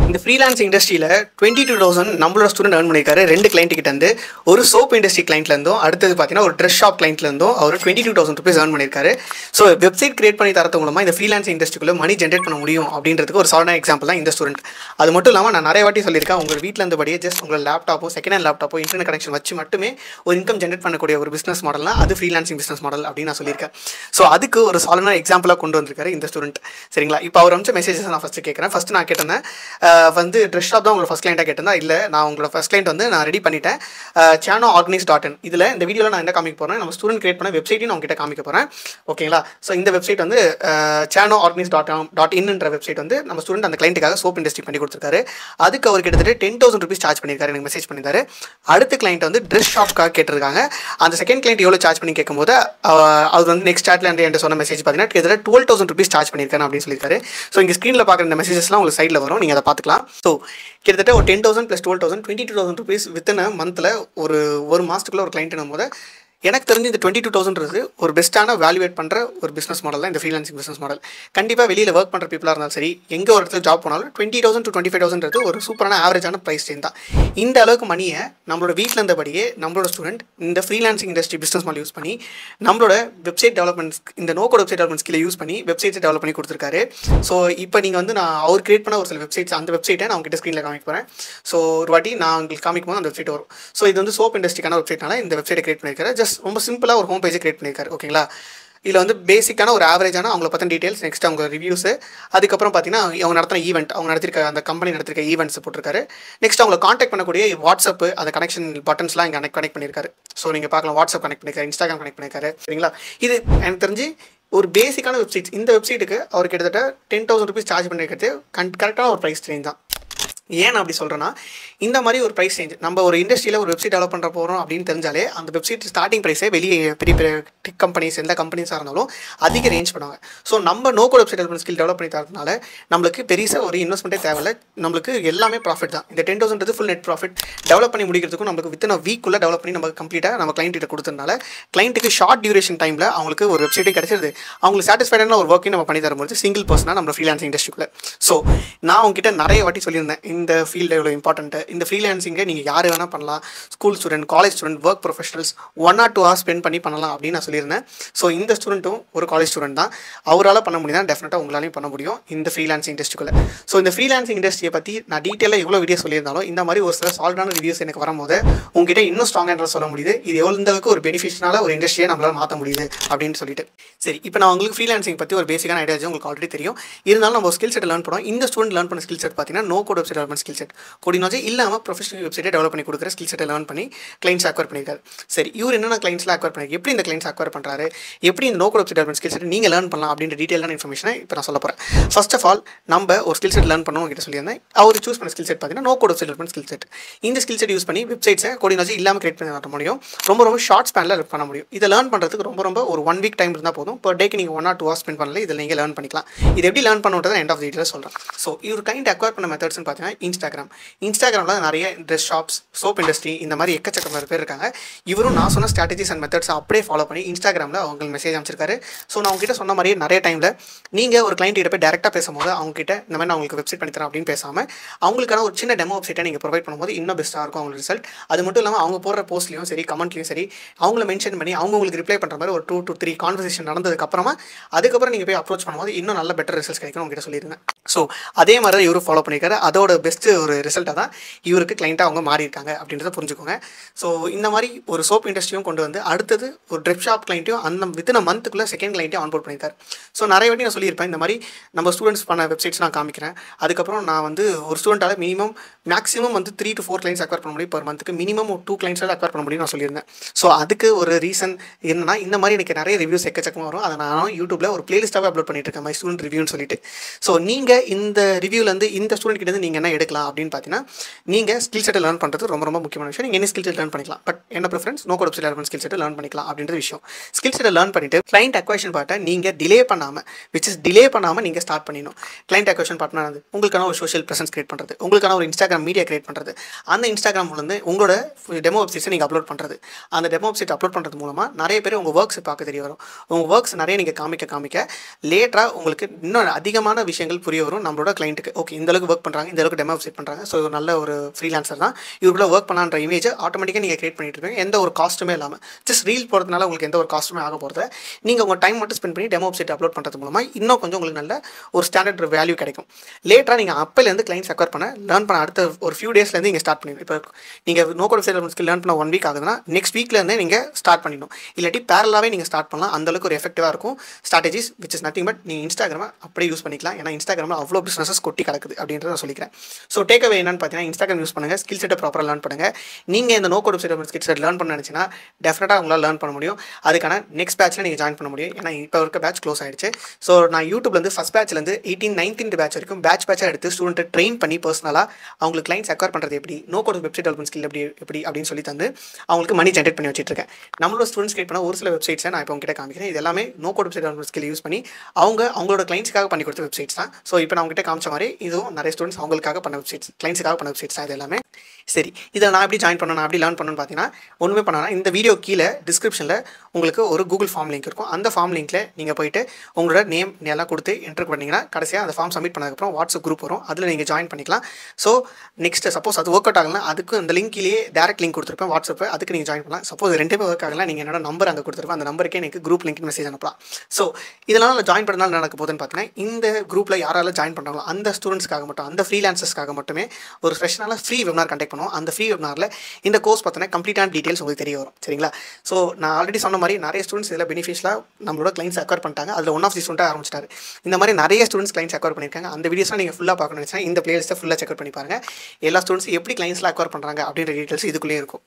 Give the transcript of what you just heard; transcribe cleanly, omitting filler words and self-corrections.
இந்த ஃப்ரீலான்ஸ் இண்டஸ்ட்ரியில் 22,000 நம்மளோட ஸ்டூடெண்ட் earn பண்ணியிருக்காரு. 2 கிளைண்ட் கிட்ட இருந்து, ஒரு சோப் இண்டஸ்ட்ரி கிளைண்ட்லேருந்தும், அடுத்தது பார்த்தீங்கன்னா ஒரு ட்ரெஸ் ஷாப் கிளைண்ட்லேருந்தும் அவர் 22,000 ருபீஸ் earn பண்ணியிருக்காரு. ஸோ வெப்சைட் கிரியேட் பண்ணி தரது மூலமாக இந்த ஃப்ரீலான்ஸ் இண்டஸ்ட்ரிக்குள்ளே மணி ஜென்ரேட் பண்ண முடியும் அப்படின்றதுக்கு ஒரு சாதாரண எக்ஸாம்பிள் தான் இந்த ஸ்டூடெண்ட். அது மட்டும் இல்லாமல் நான் நிறைய வாட்டி சொல்லியிருக்கேன், உங்கள் வீட்டில் இருந்தபடியே ஜஸ்ட் உங்கள் லேப்டாப்போ செகண்ட் ஹேண்ட் லேப்டாப்போ இன்டர்நெட் கனெக்ஷன் வச்சு மட்டுமே ஒரு இன்கம் ஜென்ரேட் பண்ணக்கூடிய ஒரு பிஸ்னஸ் மாடல்னா அது ஃப்ரீலான்சிங் பிஸ்னஸ் மாடல் அப்படின்னு நான் சொல்லியிருக்கேன். ஸோ அதுக்கு ஒரு சாதாரண எக்ஸாம்பிளாக கொண்டு வந்திருக்காரு இந்த ஸ்டூடெண்ட். சரிங்களா? இப்போ அவர் அமிச்ச மெசேஜஸ் நான் ஃபஸ்ட்டு கேட்குறேன். ஃபஸ்ட்டு நான் கேட்டேன் வந்து ட்ரெஸ் ஷாப் தான் உங்களோட ஃபஸ்ட் கிளைண்ட்டாக கேட்டிருந்தா, இல்லை நான் உங்களோட ஃபஸ்ட் கிளைண்ட் வந்து நான் ரெடி பண்ணிட்டேன், chanoorganize.in. இதில் இந்த வீடியோவில் நான் என்ன காமிக்க போகிறேன், நம்ம ஸ்டூடெண்ட் கிரியேட் பண்ண வெப்சைட்டையும் நான் உங்ககிட்ட காமிக்க போகிறேன். ஓகேங்களா? ஸோ இந்த வெப்சைட் வந்து chanoorganize.in வெப்சைட் வந்து நம்ம ஸ்டூடெண்ட் அந்த கிளைண்ட்டுக்காக சோப் இண்டஸ்ட்ரி பண்ணி கொடுத்துருக்காரு. அதுக்கு அவர் கிட்டத்தட்ட 10,000 ருபீஸ் சார்ஜ் பண்ணியிருக்காரு, எனக்கு மெசேஜ் பண்ணியிருந்தாரு. அடுத்த கிளைண்ட் வந்து ட்ரெஸ் ஷாப்க்காக கேட்டிருக்காங்க. அந்த செகண்ட் கிளைண்ட் எவ்வளோ சார்ஜ் பண்ணி கேட்கும்போது அவர் வந்து நெக்ஸ்ட் சாட்டில் என்கிட்ட சொன்ன மெசேஜ் பார்த்தீங்கன்னா கிட்டத்தட்ட 12,000 ருபீஸ் சார்ஜ் பண்ணியிருக்காரு அப்படின்னு சொல்லியிருக்காரு. ஸோ இங்கே ஸ்க்ரீனில் பார்க்குற இந்த மெசேஜஸ்லாம் உங்களுக்கு சைடில் வரும், நீங்கள் அதை பார்த்துக்கலாம். ஸோ கிட்டத்தட்ட ஒரு 10,000 + 12,000 22,000 ருபீஸ் வித்தின் அ மந்தில் ஒரு மாதத்துக்குள்ள ஒரு கிளைண்ட் போது எனக்கு தெரிஞ்சு இந்த 22,000 ஒரு பெஸ்ட்டான வேல்யூவேட் பண்ணுற ஒரு பிஸ்னஸ் மாடல் தான் இந்த ஃப்ரீலான்சிங் பிஸ்னஸ் மாடல். கண்டிப்பாக வெளியில் ஒர்க் பண்ணுற பீப்புளாக இருந்தாலும் சரி, எங்கே ஒரு இடத்துல ஜாப் போனாலும் 20,000 to 25,000 ஒரு சூப்பரான ஆவரேஜான ப்ரைஸ் ரேஞ்ச் தான். இந்த அளவுக்கு மணியை நம்மளோட வீட்டில் இருந்தபடியே நம்மளோட ஸ்டூடெண்ட் இந்த freelancing industry business model use பண்ணி நம்மளோட வெப்சைட் டெவலப்மெண்ட், இந்த நோகோட் வெப்சைட் டெவலப்மெண்ட் ஸ்கில்லை யூஸ் பண்ணி வெப்சைட்ஸை டெவலப் பண்ணி கொடுத்துருக்காரு. ஸோ இப்போ நீங்கள் வந்து நான் அவர் கிரியேட் பண்ண ஒரு சில வெப்சைட்ஸ், அந்த வெப்சைட்டை நான் உங்ககிட்ட ஸ்க்ரீனில் காமிக்க போகிறேன். ஸோ ஒரு வாட்டி நான் உங்களுக்கு காமிக்கும் போது அந்த வெப்சைட் வரும். ஸோ இது வந்து சோப் இண்டஸ்ட்ரிக்கான வெப்சைட்னால இந்த வெப்சைட்டை கிரியேட் பண்ணியிருக்காரு. ஜஸ்ட் ரொம்ப சிம்பிளாக ஒரு ஹோம் பேஜை கிரியேட் பண்ணியிருக்காரு. ஓகேங்களா? இதில் வந்து பேசிக்கான ஒரு ஆவரேஜான அவங்கள பற்றின டீட்டெயில்ஸ், நெக்ஸ்ட் அவங்க ரிவ்யூஸு, அதுக்கப்புறம் பார்த்தீங்கன்னா அவங்க நடத்தின ஈவெண்ட், அவங்க நடத்திருக்க அந்த கம்பெனி நடத்திருக்க ஈவெண்ட்ஸ் போட்டிருக்காரு. நெக்ஸ்ட் அவங்களை காண்டாக்ட் பண்ணக்கூடிய வாட்ஸ்அப் அந்த கனெக்ஷன் பட்டன்ஸ்லாம் இங்கே கனெக்ட் பண்ணியிருக்காரு. ஸோ நீங்கள் பார்க்கலாம், வாட்ஸ்அப் கனெக்ட் பண்ணியிருக்காரு, இன்ஸ்டாகிராம் கனெக்ட் பண்ணியிருக்காரு. சரிங்களா? இது எனக்கு தெரிஞ்சு ஒரு பேசிக்கான வெப்சைட்ஸ். இந்த வெப்சைட்டுக்கு அவர் கிட்டத்தட்ட 10,000 ருபீஸ் சார்ஜ் பண்ணியிருக்கிறது கரெக்டான ஒரு ப்ரைஸ் ரேஞ்ச் தான். ஏன் அப்படி சொல்கிறேன்னா, இந்த மாதிரி ஒரு ப்ரைஸ் ரேஞ்ச் நம்ம ஒரு இண்டஸ்ட்ரியில் ஒரு வெப்சைட் டெவலப் பண்ணுற போகிறோம் அப்படின்னு தெரிஞ்சாலே அந்த வெப்சைட் ஸ்டார்டிங் ப்ரைஸே வெளியே பெரிய பெரிய டெக் கம்பெனிஸ், எந்த கம்பெனிஸாக இருந்தாலும் அதிக ரேஞ்ச் பண்ணுவாங்க. ஸோ நம்ம நோகோட் வெப்சைட் டெவலப்மெண்ட் ஸ்கில் டெவலப் பண்ணி தரதுனால நம்மளுக்கு பெருசாக ஒரு இன்வெஸ்ட்மெண்ட்டே தேவையில்லை, நம்மளுக்கு எல்லாமே ப்ராஃபிட் தான். இந்த 10,000 ஃபுல் நெட் ப்ராஃபிட். டெவலப் பண்ணி முடிக்கிறதுக்கும் நம்மளுக்கு வித்தின் வீக்குள்ளே டெவலப் பண்ணி நம்ம கம்ப்ளீட்டாக நம்ம கிளைண்ட்டிட்ட கொடுத்ததுனால கிளைண்ட்டுக்கு ஷார்ட் டியூரேஷன் டைமில் அவங்களுக்கு ஒரு வெப்சைட்டே கிடைச்சிருது. அவங்களுக்கு சாட்டிஸ்ஃபைடான ஒரு ஒர்க்கையும் நம்ம பண்ணி தரும்போது சிங்கிள் பர்சனாக நம்ம ஃப்ரீலான்சிங் இண்டஸ்ட்ரிக்குள்ளே. ஸோ நான் உங்ககிட்ட நிறைய வாட்டி சொல்லியிருந்தேன், இந்த ஃபீல்டு எவ்வளோ இம்பார்ட்டன்ட்டு, இந்த ஃப்ரீலான்சிங்கை நீங்கள் யார் வேணால் பண்ணலாம், school student, college student, work professionals 1 or 2 hours spend பண்ணி பண்ணலாம் அப்படின்னு நான் சொல்லியிருந்தேன். ஸோ இந்த ஸ்டூடெண்ட்டும் ஒரு காலேஜ் ஸ்டூடெண்ட் தான், அவரால் பண்ண முடியும் தான், டெஃபினட்டாக உங்களாலையும் பண்ண முடியும் இந்த ஃப்ரீலான்சிங் இண்டஸ்ட்ரிக்குள்ளே. ஸோ இந்த ஃப்ரீலான்சிங் இண்டஸ்ட்ரியை பற்றி நான் டீட்டெயிலாக எவ்வளோ வீடியோ சொல்லியிருந்தாலும் இந்த மாதிரி ஒரு சில சால்டான ரிவ்யூஸ் எனக்கு வரும்போது உங்ககிட்ட இன்னும் ஸ்ட்ராங்காக சொல்ல முடியுது, இது எவ்வளோ அளவுக்கு ஒரு பெனிஃபிஷனால ஒரு இண்டஸ்ட்ரியை நம்மளால் மாற்ற முடியுது அப்படின்னு சொல்லிட்டு. சரி, இப்போ நான் உங்களுக்கு ஃப்ரீலான்சிங் பற்றி ஒரு பேசிக்கான ஐடியா உங்களுக்கு ஆல்ரெடி தெரியும். இருந்தாலும் நம்ம ஒரு ஸ்கில் செட் லேர்ன் பண்ணோம். இந்த ஸ்டூடெண்ட் லேர்ன் பண்ண ஸ்கில் செட் பார்த்தீங்கன்னா நோகோட் வெப்சைட் டெவலப்மெண்ட் ஸ்கில் செட், கோடினாலஜி இல்லாமல் ப்ரொஃபஷனல் வெப்சைட்டை டெவலப் பண்ணி கொடுக்குற ஸ்கில் செட்டை லேர்ன் பண்ணி கிளைண்ட்ஸ் அக்வயர் பண்ணியிருக்காரு. சரி, இவர் என்னென்ன கிளைண்ட்ஸ்லாம் அக்வயர் பண்ணிருக்கு, எப்படி இந்த கிளைண்ட்ஸ் அக்வயர் பண்ணுறாரு, எப்படி இந்த நோகோட் வெப்சைட் டெவலப்மெண்ட் ஸ்கில் செட் நீங்கள் லேர்ன் பண்ணலாம் அப்படின்ற டீட்டெயிலான இன்ஃபர்மேஷனை இப்போ நான் சொல்ல போகிறேன். ஃபர்ஸ்ட் ஆஃப் ஆல் நம்ம ஒரு ஸ்கில் செட் லேர்ன் பண்ணணும் கிட்ட சொல்லியிருந்தேன். அவர் சூஸ் பண்ண ஸ்கில் செட் பார்த்தீங்கன்னா நோகோட் வெப்சைட் டெவலப்மெண்ட் ஸ்கில் செட். இந்த ஸ்கில் செட் யூஸ் பண்ணி வெப்சைட்ஸை கோடினாலஜி இல்லாமல் கிரியேட் பண்ண முடியும். ரொம்ப ஷார்ட் ஸ்பேனில் பண்ண முடியும். இதை லேர்ன் பண்ணுறதுக்கு ரொம்ப ஒரு 1 week டைம் இருந்தால் போதும். பர் டேக்கு நீங்கள் 1 or 2 hours ஸ்பெண்ட் பண்ணல, இதில் நீங்கள் லேர்ன் பண்ணிக்கலாம். இது எப்படி லேர்ன் பண்ணுறது எண்ட் ஆஃப் டீட்டெயில் சொல்கிறேன். ஸோ இவர் கிளைண்ட் அக்வயர் பண்ண மெத்தட்ஸ்னு பார்த்தீங்கன்னா இன்ஸ்டாகிராமில் நிறைய ட்ரெஸ் ஷாப்ஸ், சோப் இண்டஸ்ட்ரி, இந்த மாதிரி எக்கச்சக்க பேர் இருக்காங்க. இவரும் நான் சொன்ன ஸ்ட்ராட்டஜிஸ் அண்ட் மெத்தட்ஸ் அப்படியே ஃபாலோ பண்ணி இன்ஸ்டாகிராமில் அவங்க மெசேஜ் அமைச்சிருக்காரு. ஸோ நான் உங்ககிட்ட சொன்ன மாதிரியே நிறைய டைமில் நீங்கள் ஒரு கிளைண்ட் கிட்ட போய் டேரெக்டாக பேசும்போது அவங்ககிட்ட இந்த மாதிரி நான் உங்களுக்கு வெப்சைட் பண்ணி தரேன் அப்படின்னு பேசாமல் அவங்களுக்கான ஒரு சின்ன டெமோ வெப்சைட்டை நீங்கள் ப்ரொவைட் பண்ணும்போது இன்னும் பெஸ்ட்டாக இருக்கும் அவங்களுக்கு ரிசல்ட். அது மட்டும் இல்லாமல் அவங்க போடுற போஸ்ட்லையும் சரி, கமெண்ட்லையும் சரி, அவங்கள மென்ஷன் பண்ணி அவங்க உங்களுக்கு ரிப்ளை பண்ணுற மாதிரி ஒரு 2 to 3 கான்வர்சேஷன் நடந்ததுக்கப்புறமா அதுக்கப்புறம் நீங்கள் போய் அப்ரோச் பண்ணும்போது இன்னும் நல்ல பெட்டர் ரிசல்ட்ஸ் கிடைக்கும் உங்ககிட்ட சொல்லியிருந்தேன். ஸோ அதே மாதிரி தான் இவரும் ஃபாலோ பண்ணியிருக்காரு. அதோட பெஸ்ட்டு ஒரு ரிசல்ட்டாக தான் இவருக்கு கிளைண்ட்டாக அவங்க மாறி இருக்காங்க அப்படின்றத புரிஞ்சுக்கோங்க. ஸோ இந்த மாதிரி ஒரு சோப் இண்டஸ்ட்ரியும் கொண்டு வந்து அடுத்தது ஒரு ட்ரெஸ் ஷாப் கிளைண்ட்டையும் அந்த வித்தின் மந்த்துக்குள்ளே செகண்ட் கிளைண்ட்டையும் ஆன்போர்ட் பண்ணியிருக்காரு. ஸோ நிறைய வாட்டி நான் சொல்லியிருப்பேன், இந்த மாதிரி நம்ம ஸ்டூடெண்ட்ஸ் பண்ண வெப்சைட்ஸ் நான் காமிக்கிறேன். அதுக்கப்புறம் நான் வந்து ஒரு ஸ்டூடெண்ட்டால் மேக்ஸிமம் வந்து 3 to 4 கிளைண்ட்ஸ் அக்வயர் பண்ண முடியும் பர் மந்த்துக்கு, மினிமம் 2 கிளைண்ட்ஸால் அக்வயர் பண்ண முடியும் நான் சொல்லியிருந்தேன். ஸோ அதுக்கு ஒரு ரீசன் என்னன்னா, இந்த மாதிரி எனக்கு நிறைய ரிவ்யூஸ் எக்கச்சக்கமாக வரும். அதை நான் யூடியூப்பில் ஒரு பிளேலிஸ்ட்டாகவே அப்லோட் பண்ணிட்டு இருக்கேன், மை ஸ்டூடெண்ட் ரிவ்யூன்னு சொல்லிட்டு. ஸோ நீங்கள் இந்த ரிவ்யூலேருந்து இந்த ஸ்டூடெண்ட் கிட்ட நீங்கள் என்ன எடுக்கலாம் அப்படின்னு பார்த்தீங்கன்னா, நீங்கள் ஸ்கில் செட்டை லேர்ன் பண்ணுறது ரொம்ப முக்கியமான விஷயம். நீங்கள் என்ன ஸ்கில் செட் லேர்ன் பண்ணிக்கலாம், பட் என்ன ப்ரிஃபரன்ஸ் நோகோட் வெப்சைட் டெவலப்மெண்ட் ஸ்கில் செட்டை லேர்ன் பண்ணிக்கலாம் அப்படின்ற விஷயம். ஸ்கில் செட்டை லேர்ன் பண்ணிட்டு கிளைண்ட் அக்வயேஷன் பார்ட்டை நீங்கள் டிலே பண்ணாமல் நீங்கள் ஸ்டார்ட் பண்ணிடணும். கிளைண்ட் அக்வயேஷன் பார்ட்னர் வந்து உங்களுக்கான ஒரு சோஷியல் ப்ரெசன்ஸ் கிரியேட் பண்ணுறது, உங்களுக்கான ஒரு இன்ஸ்டாகிராம் மீடியா கிரியேட் பண்ணுறது, அந்த இன்ஸ்டாகிராம் வந்து உங்களோட டெமோ வெப்சைட்ஸை நீங்கள் அப்லோட் பண்ணுறது. அந்த டெமோ வெப்சைட் அப்லோட் பண்ணுறது மூலமாக நிறைய பேர் உங்கள் ஒர்க்ஸ் பார்க்க தெரிய வரும். உங்கள் ஒர்க்ஸ் நிறைய நீங்கள் காமிக்க லேட்டராக உங்களுக்கு இன்னும் அதிகமான விஷயங்கள் புரிய வரும் நம்மளோட கிளைண்ட்டுக்கு. ஓகே, இந்த அளவுக்கு ஒர்க் பண்ணுறாங்க, இந்த அளவுக்கு டெமோ வெப்சைட் பண்ணுறாங்க, ஸோ ஒரு நல்ல ஒரு ஃப்ரீலான்சர் தான், இவருக்குள்ள ஒர்க் பண்ணான்ற இமேஜை ஆட்டோமேட்டிக்காக நீங்கள் கிரியேட் பண்ணிட்டு இருப்பீங்க. எந்த ஒரு காஸ்ட்டுமே இல்லாமல் ஜஸ்ட் ரீல் போகிறதுனால உங்களுக்கு எந்த ஒரு காஸ்ட்டுமே ஆக போகிறது. நீங்கள் உங்கள் டைம் மட்டும் ஸ்பெண்ட் பண்ணி டெமோ வெப்சைட் அப்லோட் பண்ணுறது மூலமாக இன்னும் கொஞ்சம் உங்களுக்கு நல்ல ஒரு ஸ்டாண்டர்ட் வேல்யூ கிடைக்கும். லேட்டராக நீங்கள் அப்போலேருந்து கிளைண்ட்ஸ் அக்வயர் பண்ண லேர்ன் பண்ண அடுத்த ஒரு ஃபியூ டேஸ்லேருந்து நீங்கள் ஸ்டார்ட் பண்ணிடணும். இப்போ நீங்கள் no code website skill learn பண்ண 1 வீக் ஆகுதுன்னா நெக்ஸ்ட் வீக்லேருந்தே நீங்கள் ஸ்டார்ட் பண்ணிடணும். இல்லாட்டி பேரலாகவே நீங்கள் ஸ்டார்ட் பண்ணலாம். அந்தளவுக்கு ஒரு எஃபெக்டிவாக இருக்கும் strategies, which is nothing but நீங்கள் இன்ஸ்டாகிராமை அப்படியே யூஸ் பண்ணிக்கலாம். ஏன்னா இன்ஸ்டாகிராமில் அவ்வளோ பிஸ்னஸஸ் கொட்டி கிடக்குது அப்படின்றத நான் சொல்லிக்கிறேன். ஸோ டேக் அவே என்னன்னு பார்த்தீங்கன்னா, இன்ஸ்டாகிராம் யூஸ் பண்ணுங்கள், ஸ்கில் செட்டை ப்ராப்பராக லேர்ன் பண்ணுங்கள். நீங்கள் இந்த no code website skill set learn பண்ண நினச்சின்னா டெஃபினட்டாக உங்களால் லேர்ன் பண்ண முடியும். அதுக்கான நெக்ஸ்ட் பேட்சில் நீங்கள் ஜாயின் பண்ண முடியும். ஏன்னா இப்போ இருக்க பேட்ச் க்ளோஸ் ஆகிடுச்சு. ஸோ நான் யூடியூப்லேருந்து ஃபஸ்ட் பேட்ச்லேருந்து 18, 19th பேட்ச் வரைக்கும் பேட்சாக எடுத்து ஸ்டூடெண்ட்டை ட்ரெயின் பண்ணி பர்சனலாக அவங்களுக்கு கிளைண்ட்ஸ் அக்வயர் பண்ணுறது எப்படி, no code website development skill எப்படி அப்படின்னு சொல்லி தந்து அவங்களுக்கு மணி ஜென்ரேட் பண்ணி வச்சிருக்கேன். நம்மளோட ஸ்டூடெண்ட்ஸ் கிரியேட் பண்ண ஒரு சில வெப்சைட்ஸை நான் இப்போ உங்ககிட்ட காமிக்கிறேன். இது எல்லாமே no code website development skill use பண்ணி அவங்களோட கிளைண்ட்ஸ்க்காக பண்ணி கொடுத்த வெப்சைட்ஸ் தான். ஸோ இப்போ நான் உங்ககிட்ட காமிச்ச மாதிரி இதுவும் நிறைய ஸ்டூடெண்ட்ஸ் அவங்களுக்காக பண்ண வெப்சைட்ஸ், கிளைண்ட்ஸுக்காக பண்ண வெப்சைட்ஸ் தான் இது எல்லாமே. சரி, இதை நான் எப்படி ஜாயின் பண்ணணும், நான் எப்படி லேர்ன் பண்ணணும்னு பார்த்தீங்கன்னா, ஒன்றுமே பண்ணலாம். இந்த வீடியோ கீழே டிஸ்கிரிப்ஷனில் உங்களுக்கு ஒரு கூகுள் ஃபார்ம் லிங்க் இருக்கும். அந்த ஃபார்ம் லிங்க்கில் நீங்கள் போயிட்டு உங்களோட நேம் எல்லாம் கொடுத்து என்டர் பண்ணிங்கன்னா கடைசியாக அந்த ஃபார்ம் சப்மிட் பண்ணதுக்கப்புறம் வாட்ஸ்அப் குரூப் வரும், அதில் நீங்கள் ஜாயின் பண்ணிக்கலாம். ஸோ நெக்ஸ்ட் சப்போஸ் அது ஒர்க் அவுட் ஆகலாம், அதுக்கு அந்த லிங்க்லேயே டேரக்ட் லிங்க் கொடுத்துருப்பேன் வாட்ஸ்அப், அதுக்கு நீங்கள் ஜாயின் பண்ணலாம். சப்போஸ் ரெண்டுமே ஒர்க் ஆகலாம், நீங்கள் என்னோட நம்பர் அங்கே கொடுத்துருப்பேன், அந்த நம்பருக்கே எனக்கு குரூப் லிங்க் மெசேஜ் அனுப்பலாம். ஸோ இதனால் ஜாயின் பண்ணனால நடக்க போகுதுன்னு பார்த்தீங்கன்னா, இந்த குரூப்பில் யாரால ஜாயின் பண்ணுறாங்களோ அந்த ஸ்டூடெண்ட்ஸ்க்காக மட்டும், அந்த ஃப்ரீலான்சர்ஸ்க்காக மட்டுமே ஒரு ஃப்ரெஷ்னால ஃப்ரீ வெபினார் கண்டக்ட் பண்ணுவோம். அந்த ஃப்ரீ வெபினாரில் இந்த கோர்ஸ் பார்த்தீங்கன்னா கம்ப்ளீட்டான டீட்டெயில்ஸ் உங்களுக்கு தெரிய வரும். சரிங்களா? ஸோ நான் ஆல்ரெடி சொன்ன மாதிரி நிறைய ஸ்டூடெண்ட்ஸ் இதில் பெனிஃபிஷியலாக நம்மளோட கிளைண்ட்ஸ் அக்வயர் பண்ணிட்டாங்க. அதில் ஒன் ஆஃப் தி ஸ்டூடெண்ட் ஆரம்பிச்சிட்டாரு. இந்த மாதிரி நிறைய ஸ்டூடெண்ட்ஸ் கிளைண்ட்ஸ் அக்வயர் பண்ணியிருக்காங்க. அந்த வீடியோஸ்லாம் நீங்கள் ஃபுல்லாக பார்க்கணும்னு நினச்சா இந்த பிளேலிஸ்ட்டை ஃபுல்லாக செக் பண்ணி பாருங்கள். எல்லா ஸ்டூடெண்ட்ஸ் எப்படி கிளைண்ட்ஸ்லாம் அக்வயர் பண்ணுறாங்க அப்படின்ற டீட்டெயில்ஸ் இதுக்குள்ளேயே இருக்கும்.